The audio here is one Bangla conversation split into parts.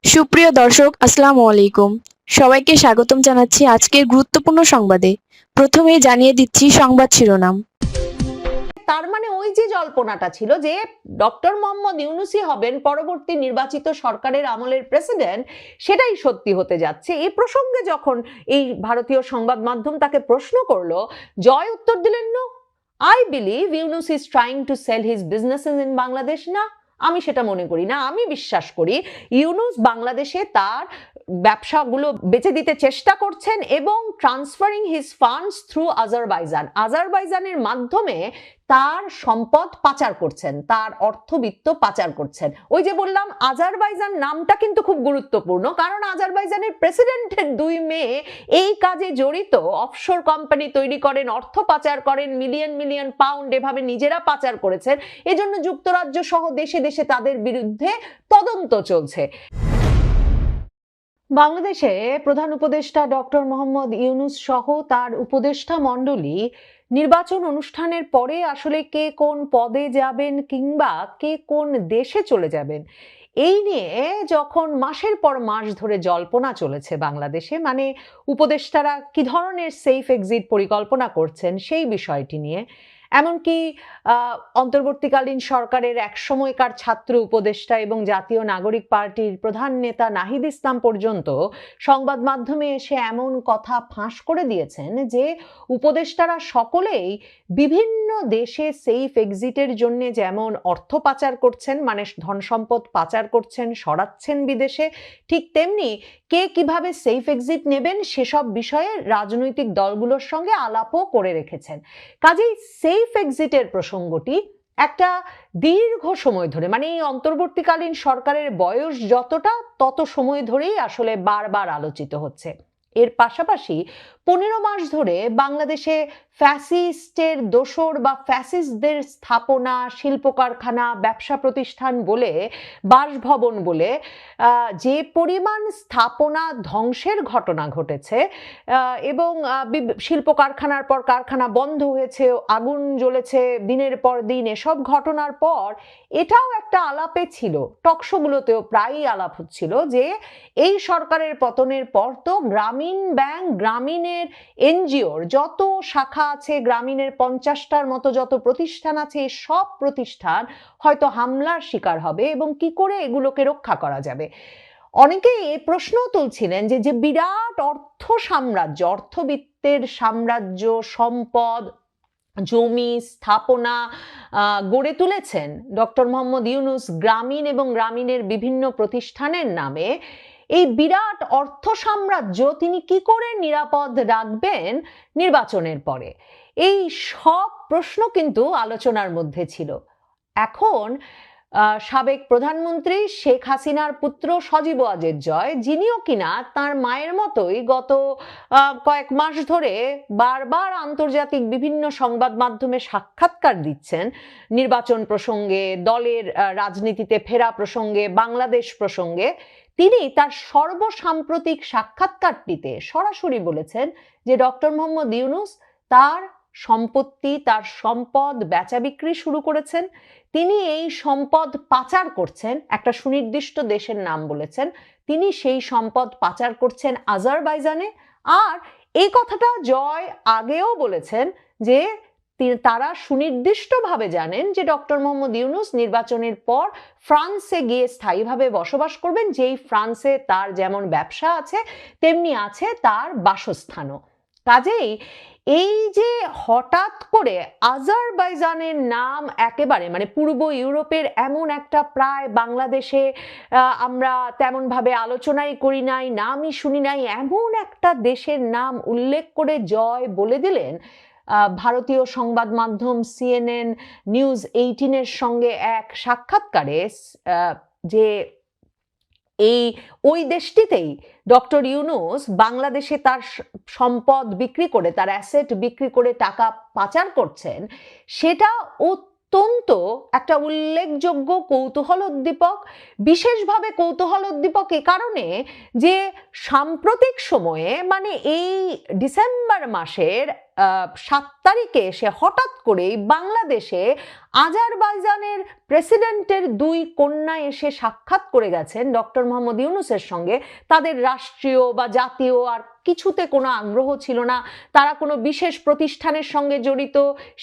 সুপ্রিয় দর্শক, আসসালামু আলাইকুম। সবাইকে স্বাগতম জানাচ্ছি আজকের গুরুত্বপূর্ণ সংবাদে। প্রথমেই জানিয়ে দিচ্ছি সংবাদ শিরোনাম। তার মানে ওই যে জল্পনাটা ছিল যে ডক্টর মোহাম্মদ ইউনূসই হবেন পরবর্তী নির্বাচিত সরকারের আমলের প্রেসিডেন্ট, সেটাই সত্যি হতে যাচ্ছে। এই প্রসঙ্গে যখন এই ভারতীয় সংবাদ মাধ্যম তাকে প্রশ্ন করলো, জয় উত্তর দিলেন, no, I believe Yunus is trying to sell his businesses in Bangladesh. না, আমি সেটা মনে করি না। আমি বিশ্বাস করি ইউনূস বাংলাদেশে তার ব্যবসাগুলো বেচে দিতে চেষ্টা করছেন এবং ট্রান্সফারিং হিজ ফান্ডস থ্রু আজারবাইজানের মাধ্যমে তার সম্পদ পাচার করছেন, তার অর্থবিত্ত পাচার করছেন। ওই যে বললাম, আজারবাইজান নামটা কিন্তু খুব গুরুত্বপূর্ণ, কারণ আজারবাইজানের প্রেসিডেন্টের দুই মেয়ে এই কাজে জড়িত। অফশোর কোম্পানি তৈরি করেন, অর্থ পাচার করেন, মিলিয়ন মিলিয়ন পাউন্ড এভাবে নিজেরা পাচার করেছেন। এজন্য যুক্তরাজ্য সহ দেশে দেশে তাদের বিরুদ্ধে তদন্ত চলছে। বাংলাদেশে প্রধান উপদেষ্টা ডক্টর মোহাম্মদ ইউনূস সহ তার উপদেষ্টা মণ্ডলী নির্বাচন অনুষ্ঠানের পরে আসলে কে কোন পদে যাবেন কিংবা কে কোন দেশে চলে যাবেন, এই নিয়ে যখন মাসের পর মাস ধরে জল্পনা চলেছে বাংলাদেশে, মানে উপদেষ্টারা কি ধরনের সেফ এক্সিট পরিকল্পনা করছেন সেই বিষয়টি নিয়ে, এমনকি অন্তর্বর্তীকালীন সরকারের এক সময়কার ছাত্র উপদেষ্টা এবং জাতীয় নাগরিক পার্টির প্রধান নেতা নাহিদ ইসলাম পর্যন্ত সংবাদ মাধ্যমে এসে এমন কথা ফাঁস করে দিয়েছেন যে উপদেষ্টারা সকলেই বিভিন্ন দেশে সেফ এক্সিটের জন্য যেমন অর্থ পাচার করছেন, মানে ধন সম্পদ পাচার করছেন, সরাচ্ছেন বিদেশে, ঠিক তেমনি কে কিভাবে সেফ এক্সিট নেবেন সেসব বিষয়ে রাজনৈতিক দলগুলোর সঙ্গে আলাপও করে রেখেছেন। কাজেই সেফ এক্সিটের প্রসঙ্গটি একটা দীর্ঘ সময় ধরে, মানে এই অন্তর্বর্তীকালীন সরকারের বয়স যতটা তত সময় ধরেই আসলে বারবার আলোচিত হচ্ছে। এর পাশাপাশি 15 মাস ধরে বাংলাদেশে ফ্যাসিস্টের দোসর বা ফ্যাসিস্টদের স্থাপনা, শিল্প কারখানা, ব্যবসা প্রতিষ্ঠান বলে, বাসভবন বলে যে পরিমাণ স্থাপনা ধ্বংসের ঘটনা ঘটেছে এবং শিল্প কারখানার পর কারখানা বন্ধ হয়েছে, আগুন জ্বলেছে দিনের পর দিন, এসব ঘটনার পর এটাও একটা আলাপে ছিল, টকশোগুলোতেও প্রায়ই আলাপ হচ্ছিল যে এই সরকারের পতনের পর তো গ্রামীণ ব্যাংক, গ্রামীণের এনজিওর যত শাখা আছে, গ্রামীণের 50টার মতো যত প্রতিষ্ঠান আছে, সব প্রতিষ্ঠান হয়তো হামলার শিকার হবে এবং কি করে এগুলোকে রক্ষা করা যাবে। অনেকেই এই প্রশ্ন তুলছিলেন যে যে বিরাট অর্থ সাম্রাজ্য, অর্থবিত্তের সাম্রাজ্য, সম্পদ, জমি, স্থাপনা গড়ে তুলেছেন ডক্টর মোহাম্মদ ইউনূস গ্রামীণ এবং গ্রামীণের বিভিন্ন প্রতিষ্ঠানের নামে, এই বিরাট অর্থ সাম্রাজ্য তিনি কি করে নিরাপদ রাখবেন নির্বাচনের পরে, এই সব প্রশ্ন কিন্তু আলোচনার মধ্যে ছিল। এখন সাবেক প্রধানমন্ত্রী শেখ হাসিনার পুত্র সজীব ওয়াজেদ জয়, যিনিও কিনা তার মায়ের মতোই গত কয়েক মাস ধরে বারবার আন্তর্জাতিক বিভিন্ন সংবাদ মাধ্যমে সাক্ষাৎকার দিচ্ছেন নির্বাচন প্রসঙ্গে, দলের রাজনীতিতে ফেরা প্রসঙ্গে, বাংলাদেশ প্রসঙ্গে, তিনি তার সর্বসাম্প্রতিক সাক্ষাৎকারটিতে সরাসরি বলেছেন যে ডক্টর মোহাম্মদ ইউনূস তার সম্পত্তি, তার সম্পদ বেচা বিক্রি শুরু করেছেন। তিনি এই সম্পদ পাচার করছেন, একটা সুনির্দিষ্ট দেশের নাম বলেছেন, তিনি সেই সম্পদ পাচার করছেন আজারবাইজানে। আর এই কথাটা জয় আগেও বলেছেন যে তারা সুনির্দিষ্টভাবে জানেন যে ডক্টর মোহাম্মদ ইউনূস নির্বাচনের পর ফ্রান্সে গিয়ে স্থায়ীভাবে বসবাস করবেন, যেই ফ্রান্সে তার যেমন ব্যবসা আছে তেমনি আছে তার বাসস্থানও। কাজেই এই যে হঠাৎ করে আজারবাইজানের নাম একেবারে, মানে পূর্ব ইউরোপের এমন একটা, প্রায় বাংলাদেশে আমরা তেমন ভাবে আলোচনাই করি নাই, নামই শুনি নাই, এমন একটা দেশের নাম উল্লেখ করে জয় বলে দিলেন ভারতীয় সংবাদ মাধ্যম CNN নিউজ 18-এর সঙ্গে এক সাক্ষাৎকারে যে ওই দেশটিতেই ডক্টর ইউনূস বাংলাদেশে তার সম্পদ বিক্রি করে, তার অ্যাসেট বিক্রি করে টাকা পাচার করছেন, সেটা অত্যন্ত একটা উল্লেখযোগ্য কৌতূহলোদ্দীপক। বিশেষভাবে কৌতূহলোদ্দীপক এ কারণে যে সাম্প্রতিক সময়ে, মানে এই ডিসেম্বর মাসের 7 তারিখে এসে হঠাৎ করেই বাংলাদেশে আজারবাইজানের প্রেসিডেন্টের 2 কন্যা এসে সাক্ষাৎ করে গেছেন ডক্টর মোহাম্মদ ইউনূসের সঙ্গে। তাদের রাষ্ট্রীয় বা জাতীয় আর কিছুতে কোনো আগ্রহ ছিল না, তারা কোনো বিশেষ প্রতিষ্ঠানের সঙ্গে জড়িত,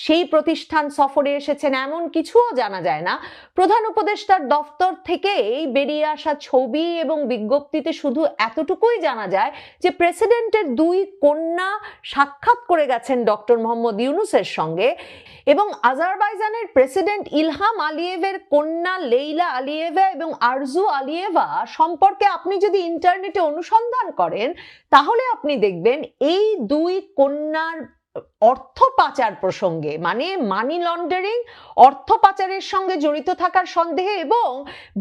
সেই প্রতিষ্ঠান সফরে এসেছেন এমন কিছুও জানা যায় না। প্রধান উপদেষ্টার দফতর থেকেই বেরিয়ে আসা ছবি এবং বিজ্ঞপ্তিতে শুধু এতটুকুই জানা যায় যে প্রেসিডেন্টের 2 কন্যা সাক্ষাৎ করে গেছেন ডক্টর মোহাম্মদ ইউনূসের সঙ্গে এবং আজারবাইজানের প্রেসিডেন্ট ইলহাম আলিয়েভের কন্যা লেইলা আলিয়েভা এবং আরজু আলিয়েভা সম্পর্কে আপনি যদি ইন্টারনেটে অনুসন্ধান করেন তাহলে আপনি দেখবেন এই 2 কন্যার অর্থ পাচার প্রসঙ্গে, মানে মানি লন্ডারিং, অর্থ পাচারের সঙ্গে জড়িত থাকার সন্দেহে এবং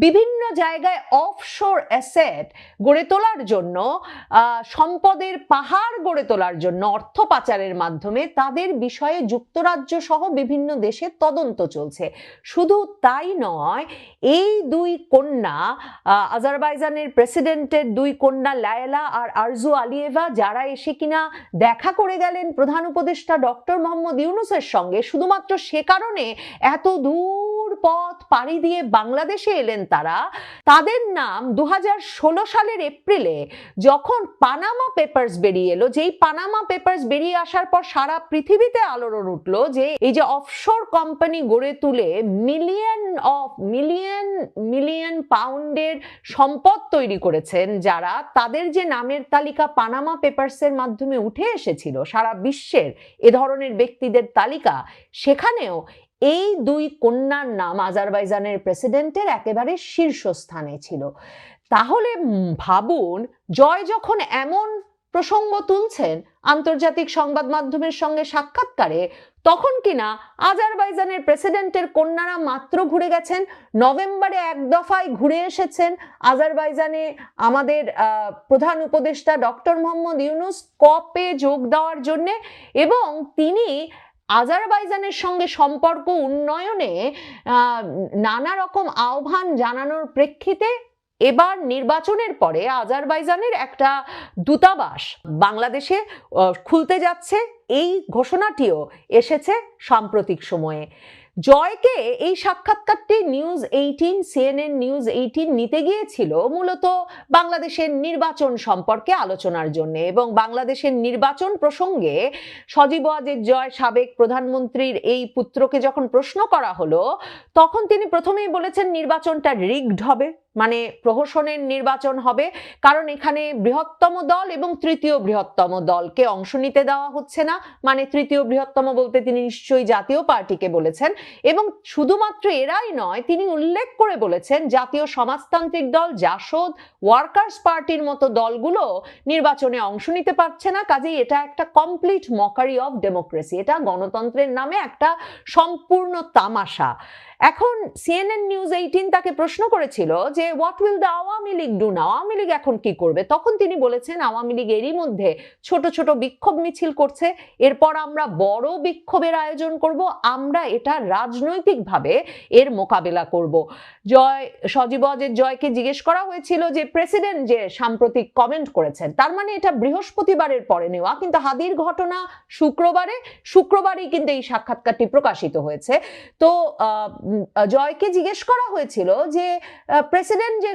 বিভিন্ন জায়গায় অফশোর অ্যাসেট গড়ে তোলার জন্য, সম্পদের পাহাড় গড়ে তোলার জন্য অর্থ পাচারের মাধ্যমে তাদের বিষয়ে যুক্তরাজ্য সহ বিভিন্ন দেশে তদন্ত চলছে। শুধু তাই নয়, এই 2 কন্যা, আজারবাইজানের প্রেসিডেন্টের 2 কন্যা লায়লা আর আরজু আলিয়েভা, যারা এসে কিনা দেখা করে গেলেন প্রধান উপদেষ্টা ডক্টর মোহাম্মদ ইউনূসের সঙ্গে, শুধুমাত্র সে কারণে এত দূর পথ পাড়ি দিয়ে বাংলাদেশে এলেন তারা। তাদের নাম 2016 সালের এপ্রিলে যখন পানামা পেপারস বেরিয়ে এলো, যেই পানামা পেপারস বেরিয়ে আসার পর সারা পৃথিবীতে আলোড়ন উঠলো যে এই যে অফশোর কোম্পানি গড়ে তুলে মিলিয়ন পাউন্ডের সম্পদ তৈরি করেছেন যারা, তাদের যে নামের তালিকা পানামা পেপারসের মাধ্যমে উঠে এসেছিল সারা বিশ্বের এ ধরনের ব্যক্তিদের তালিকা, সেখানেও এই 2 কন্যার নাম আজারবাইজানের প্রেসিডেন্টের একেবারে শীর্ষস্থানে ছিল। তাহলে ভাবুন, জয় যখন এমন প্রসঙ্গ তুলছেন আন্তর্জাতিক সংবাদ মাধ্যমের সঙ্গে সাক্ষাৎকারে, তখন কিনা আজারবাইজানের প্রেসিডেন্টের কন্যারা মাত্র ঘুরে গেছেন, নভেম্বরে 1 দফায় ঘুরে এসেছেন আজারবাইজানে আমাদের প্রধান উপদেষ্টা ডক্টর মোহাম্মদ ইউনূস কপে যোগ দেওয়ার জন্যে, এবং তিনি আজারবাইজানের সঙ্গে সম্পর্ক উন্নয়নে নানা রকম আহ্বান জানানোর প্রেক্ষিতে এবার নির্বাচনের পরে আজারবাইজানের একটা দূতাবাস বাংলাদেশে খুলতে যাচ্ছে, এই ঘোষণাটিও এসেছে সাম্প্রতিক সময়ে। জয়কে এই সাক্ষাৎকারটি CNN নিউজ 18 নিতে গিয়েছিল মূলত বাংলাদেশের নির্বাচন সম্পর্কে আলোচনার জন্য, এবং বাংলাদেশের নির্বাচন প্রসঙ্গে সজীব ওয়াজেদ জয়, সাবেক প্রধানমন্ত্রীর এই পুত্রকে যখন প্রশ্ন করা হলো, তখন তিনি প্রথমেই বলেছেন নির্বাচনটা রিগড হবে, মানে প্রহসনের নির্বাচন হবে, কারণ এখানে বৃহত্তম দল এবং তৃতীয় বৃহত্তম দলকে অংশ নিতে দেওয়া হচ্ছে না। মানে তৃতীয় বৃহত্তম বলতে তিনি নিশ্চয়ই জাতীয় পার্টিকে বলেছেন, এবং শুধুমাত্র এরাই নয়, তিনি উল্লেখ করে বলেছেন জাতীয় সমাজতান্ত্রিক দল, জাসদ, ওয়ার্কার্স পার্টির মতো দলগুলো নির্বাচনে অংশ নিতে পারছে না, কাজেই এটা একটা কমপ্লিট মকারি অফ ডেমোক্রেসি, এটা গণতন্ত্রের নামে একটা সম্পূর্ণ তামাশা। এখন CNN নিউজ 18 তাকে প্রশ্ন করেছিল যে what will the Awami League do now, Awami League এখন কি করবে? তখন তিনি বলেছেন আওয়ামী লীগ এরই মধ্যে ছোট ছোট বিক্ষোভ মিছিল করছে, এরপর আমরা বড় বিক্ষোভের আয়োজন করব, আমরা এটা রাজনৈতিকভাবে এর মোকাবেলা করব। সজীব ওয়াজেদ জয়কে জিজ্ঞেস করা হয়েছিল যে প্রেসিডেন্ট যে সাম্প্রতিক কমেন্ট করেছেন, তার মানে এটা বৃহস্পতিবারের পরে নেওয়া, কিন্তু হাদির ঘটনা শুক্রবারই কিন্তু এই সাক্ষাৎকারটি প্রকাশিত হয়েছে। তো জয়কে জিজ্ঞেস করা হয়েছিল যে প্রেসিডেন্ট যে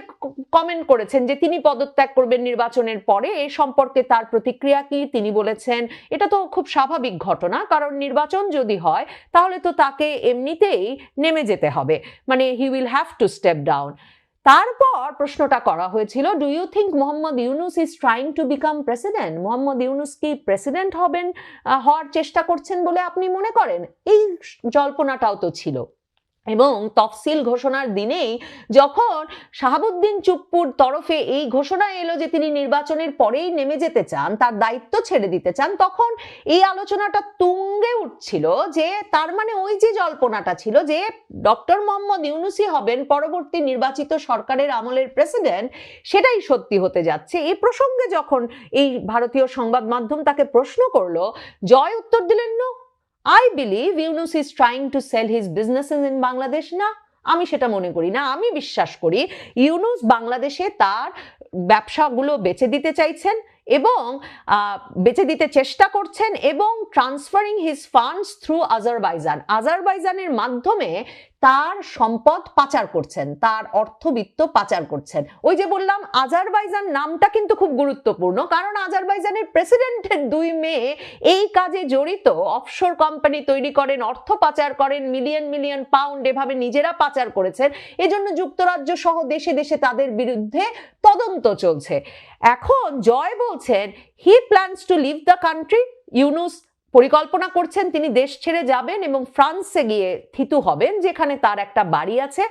কমেন্ট করেছেন যে তিনি পদত্যাগ করবেন নির্বাচনের পরে, এ সম্পর্কে তার প্রতিক্রিয়া কি? তিনি বলেছেন এটা তো খুব স্বাভাবিক ঘটনা, কারণ নির্বাচন যদি হয় তাহলে তো তাকে এমনিতেই নেমে যেতে হবে, মানে he will have to step down. তারপর প্রশ্নটা করা হয়েছিল, do you think Mohammad Yunus is trying to become president? Mohammad Yunus কি প্রেসিডেন্ট হওয়ার চেষ্টা করছেন বলে আপনি মনে করেন? এই জল্পনাটাও তো ছিল। এবং তফসিল ঘোষণার দিনেই যখন শাহাবুদ্দিন চুপ্পুর তরফে এই ঘোষণা এলো যে তিনি নির্বাচনের পরেই নেমে যেতে চান, তার দায়িত্ব ছেড়ে দিতে চান, তখন এই আলোচনাটা তুঙ্গে উঠছিল যে তার মানে ওই যে জল্পনাটা ছিল যে ডক্টর মোহাম্মদ ইউনূসই হবেন পরবর্তী নির্বাচিত সরকারের আমলের প্রেসিডেন্ট, সেটাই সত্যি হতে যাচ্ছে। এই প্রসঙ্গে যখন এই ভারতীয় সংবাদ মাধ্যম তাকে প্রশ্ন করলো, জয় উত্তর দিলেন, no, I believe Yunus is trying to sell his businesses in Bangladesh. না, আমি সেটা মনে করি না। আমি বিশ্বাস করি ইউনূস বাংলাদেশে তার ব্যবসাগুলো বেচে দিতে চাইছেন এবং বেচে দিতে চেষ্টা করছেন এবং ট্রান্সফারিং হিজ ফান্ডস থ্রু আজারবাইজানের মাধ্যমে তার সম্পদ পাচার করছেন, তার অর্থবিত্ত পাচার করছেন। ওই যে বললাম আজারবাইজান নামটা কিন্তু খুব গুরুত্বপূর্ণ, কারণ আজারবাইজানের প্রেসিডেন্টের 2 মেয়ে এই কাজে জড়িত, অফশোর কোম্পানি তৈরি করেন, অর্থ পাচার করেন, মিলিয়ন মিলিয়ন পাউন্ড এভাবে নিজেরা পাচার করেছেন। এজন্য যুক্তরাজ্য সহ দেশে দেশে তাদের বিরুদ্ধে তদন্ত চলছে। এখন জয় বলছেন he plans to leave the country. Yunus পরিকল্পনা করছেন তিনি দেশ ছেড়ে যাবেন এবং ফ্রান্সে গিয়ে থিতু হবেন, যেখানে তার একটা বাড়ি আছে,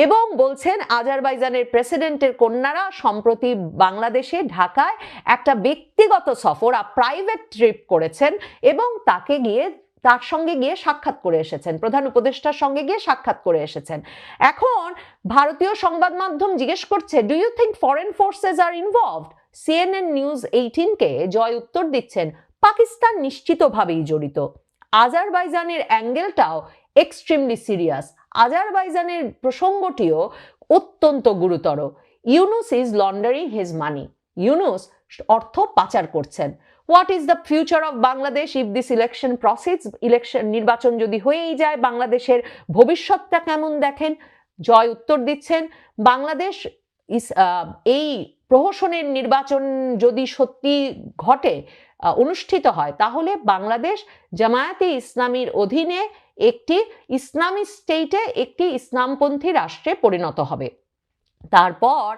এবং বলছেন আজারবাইজানের প্রেসিডেন্টের কন্যারা সম্প্রতি বাংলাদেশে ঢাকায় একটা ব্যক্তিগত সফর, প্রাইভেট ট্রিপ করেছেন এবং তার সঙ্গে গিয়ে সাক্ষাৎ করে এসেছেন, প্রধান উপদেষ্টার সঙ্গে গিয়ে সাক্ষাৎ করে এসেছেন। এখন ভারতীয় সংবাদ মাধ্যম জিজ্ঞেস করছে, do you think foreign forces are involved? CNN news 18-কে জয় উত্তর দিচ্ছেন, পাকিস্তান নিশ্চিতভাবেই জড়িত। আজারবাইজানের অ্যাঙ্গেলটাও এক্সট্রিমলি সিরিয়াস, আজারবাইজানের প্রসঙ্গটিও অত্যন্ত গুরুতর। ইউনুস ইজ লন্ডারিং হিজ মানি, ইউনুস অর্থ পাচার করছেন। What is the future of Bangladesh if this election proceeds? নির্বাচন যদি হয়েই যায়, বাংলাদেশের ভবিষ্যৎটা কেমন দেখেন? জয় উত্তর দিচ্ছেন, বাংলাদেশ এই প্রহসনের নির্বাচন যদি সত্যি ঘটে, অনুষ্ঠিত হয়, তাহলে বাংলাদেশ জামায়াতে ইসলামীর অধীনে একটি ইসলামী স্টেটে, একটি ইসলামপন্থী রাষ্ট্রে পরিণত হবে। তারপর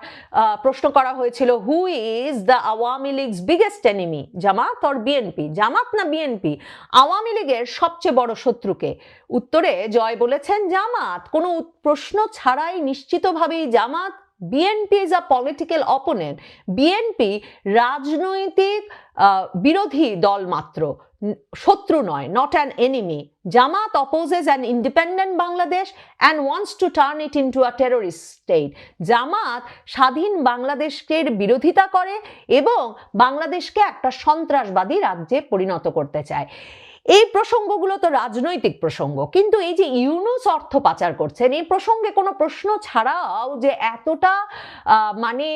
প্রশ্ন করা হয়েছিল, who is the Awami League's biggest enemy, Jamaat or BNP? Jamaat না বিএনপি? আওয়ামী লীগের সবচেয়ে বড় শত্রুকে? উত্তরে জয় বলেছেন জামাত, কোনো প্রশ্ন ছাড়াই নিশ্চিতভাবেই Jamaat. BNP is a political opponent, BNP রাজনৈতিক বিরোধী দল মাত্র, শত্রু নয়, not an enemy. Jamaat opposes an independent Bangladesh and wants to turn it into a terrorist state. জামাত স্বাধীন বাংলাদেশের বিরোধিতা করে এবং বাংলাদেশকে একটা সন্ত্রাসবাদী রাজ্যে পরিণত করতে চায়। এই প্রসঙ্গগুলো তো রাজনৈতিক প্রসঙ্গ, কিন্তু এই যে ইউনুস অর্থ পাচার করছেন, এই প্রসঙ্গে কোনো প্রশ্ন ছাড়াও যে এতটা মানে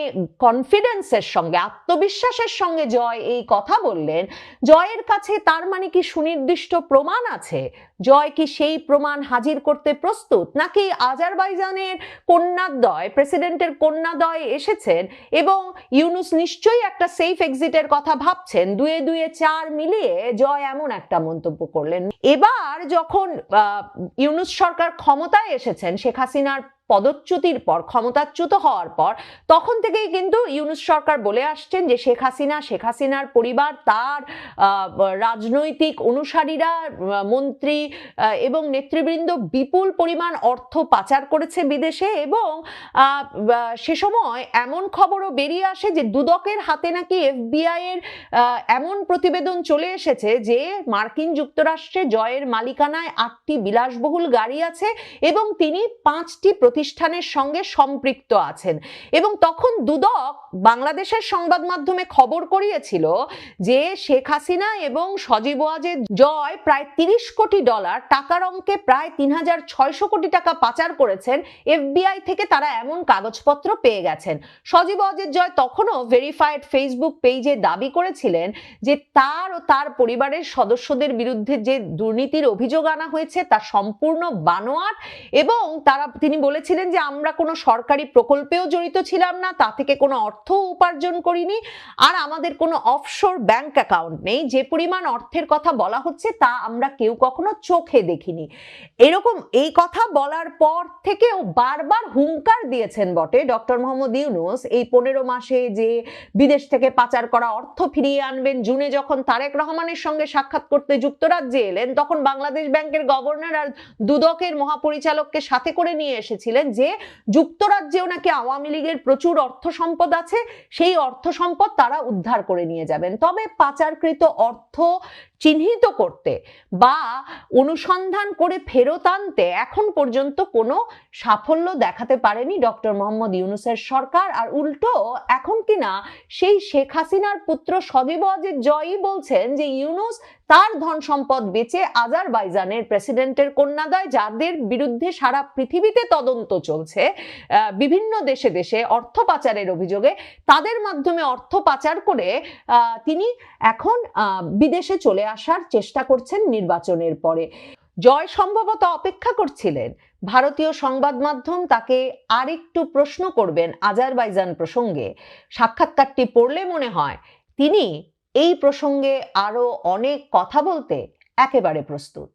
কনফিডেন্সের সঙ্গে, আত্মবিশ্বাসের সঙ্গে জয় এই কথা বললেন, জয়ের কাছে তার মানে কি সুনির্দিষ্ট প্রমাণ আছে? জয় কি সেই প্রমাণ হাজির করতে প্রস্তুত, নাকি আজারবাইজানের কন্যাদ্বয়, প্রেসিডেন্টের কন্যাদ্বয় এসেছেন এবং ইউনুস নিশ্চয়ই একটা সেফ এক্সিটের কথা ভাবছেন? 2 2 4 মিলিয়ে জয় এমন একটা মন্তব্য করলেন। এবার যখন ইউনুস সরকার ক্ষমতায় এসেছেন, শেখ হাসিনার পদচ্যুতির পর, ক্ষমতাচ্যুত হওয়ার পর, তখন থেকেই কিন্তু ইউনুস সরকার বলে আসছেন যে শেখ হাসিনার পরিবার, তার রাজনৈতিক অনুসারীরা, মন্ত্রী এবং নেতৃবৃন্দ বিপুল পরিমাণ অর্থ পাচার করেছে বিদেশে। এবং সে সময় এমন খবরও বেরিয়ে আসে যে দুদকের হাতে নাকি FBI এর এমন প্রতিবেদন চলে এসেছে যে মার্কিন যুক্তরাষ্ট্রে জয়ের মালিকানায় 8টি বিলাসবহুল গাড়ি আছে এবং তিনি 5টি প্রতিষ্ঠানের সঙ্গে সম্পৃক্ত আছেন। এবং তখন দুদক বাংলাদেশের সংবাদ মাধ্যমে খবর করিয়েছিল যে শেখ হাসিনা এবং সজীব ওয়াজেদ জয় প্রায় $30 কোটি, টাকার অঙ্কে প্রায় 3600 কোটি টাকা পাচার করেছেন। FBI থেকে তারা এমন কাগজপত্র পেয়ে গেছেন। সজীব ওয়াজেদ জয় তখনও ভেরিফাইড ফেসবুক পেজে দাবি করেছিলেন যে তার ও তার পরিবারের সদস্যদের বিরুদ্ধে যে দুর্নীতির অভিযোগ আনা হয়েছে তা সম্পূর্ণ বানোয়াট, এবং তিনি বলেছিলেন যে আমরা কোনো সরকারি প্রকল্পেও জড়িত ছিলাম না, তা থেকে কোনো অর্থ উপার্জন করিনি, আর আমাদের কোনো অফশোর ব্যাংক অ্যাকাউন্ট নেই, যে পরিমাণ অর্থের কথা বলা হচ্ছে তা আমরা কেউ কখনো চোখে দেখিনি। এরকম এই কথা বলার পর থেকেও বারবার হুঙ্কার দিয়েছেন বটে ডক্টর মোহাম্মদ ইউনুস, এই 15 মাসে যে বিদেশ থেকে পাচার করা অর্থ ফিরিয়ে আনবেন। জুনে যখন তারেক রহমানের সঙ্গে সাক্ষাৎ করতে যুক্তরাজ্যে এলেন, তখন বাংলাদেশ ব্যাংকের গভর্নর আর দুদকের মহাপরিচালককে সাথে করে নিয়ে এসেছিলেন যে যুক্তরাজ্যেও নাকি আওয়ামী লীগের প্রচুর অর্থ সম্পদ আছে, সেই অর্থ সম্পদ তারা উদ্ধার করে নিয়ে যাবেন। তবে পাচারকৃত অর্থ চিহ্নিত করতে বা অনুসন্ধান করে ফেরত আনতে এখন পর্যন্ত কোনো সাফল্য দেখাতে পারেনি ডক্টর মোহাম্মদ ইউনুসের সরকার। আর উল্টো এখন কিন্তু হাসিনা, সেই শেখ হাসিনার পুত্র সজীব ওয়াজেদ জয়ই বলছেন যে ইউনূস তার ধন সম্পদ বেচে আজারবাইজানের প্রেসিডেন্টের কন্যা দেয়, যাদের বিরুদ্ধে সারা পৃথিবীতে তদন্ত চলছে বিভিন্ন দেশে দেশে অর্থ পাচারের অভিযোগে, তাদের মাধ্যমে অর্থ পাচার করে তিনি এখন বিদেশে চলে আসার চেষ্টা করছেন নির্বাচনের পরে। জয় সম্ভবত অপেক্ষা করছিলেন ভারতীয় সংবাদ মাধ্যম তাকে আরেকটু প্রশ্ন করবেন আজারবাইজান প্রসঙ্গে। সাক্ষাৎকারটি পড়লে মনে হয় তিনি এই প্রসঙ্গে আরো অনেক কথা বলতে একেবারে প্রস্তুত।